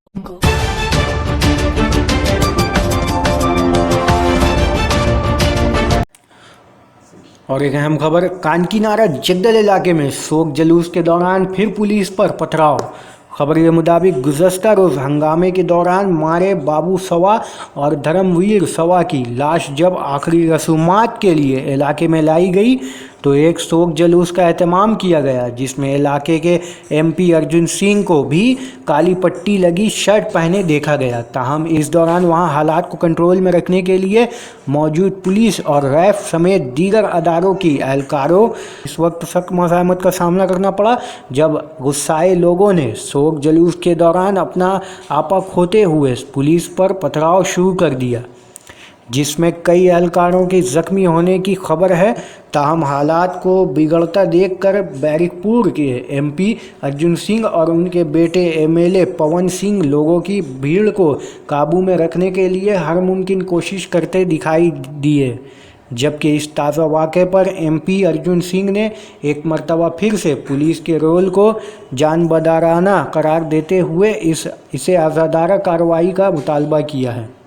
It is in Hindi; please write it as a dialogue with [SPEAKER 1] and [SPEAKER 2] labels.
[SPEAKER 1] और एक अहम खबर, कानकीनारा जद्दल इलाके में शोक जलूस के दौरान फिर पुलिस पर पथराव। खबर के मुताबिक गुज़श्ता रोज़ हंगामे के दौरान मारे बाबू सवा और धर्मवीर सवा की लाश जब आखिरी रसूमात के लिए इलाके में लाई गई तो एक शोक जलूस का एहतमाम किया गया, जिसमें इलाके के एमपी अर्जुन सिंह को भी काली पट्टी लगी शर्ट पहने देखा गया। ताहम इस दौरान वहां हालात को कंट्रोल में रखने के लिए मौजूद पुलिस और रैफ समेत दीगर अदारों की एहलकारों इस वक्त सख्त मज़ाहमत का सामना करना पड़ा, जब गुस्साए लोगों ने शोक जलूस के दौरान अपना आपा खोते हुए पुलिस पर पथराव शुरू कर दिया, जिसमें कई एहलकारों के जख्मी होने की खबर है। ताहम हालात को बिगड़ता देखकर बैरिकपुर के एमपी अर्जुन सिंह और उनके बेटे एमएलए पवन सिंह लोगों की भीड़ को काबू में रखने के लिए हर मुमकिन कोशिश करते दिखाई दिए, जबकि इस ताज़ा वाक़े पर एमपी अर्जुन सिंह ने एक मरतबा फिर से पुलिस के रोल को जानबदाराना करार देते हुए इसे आज़ादारा कार्रवाई का मुतालबा किया है।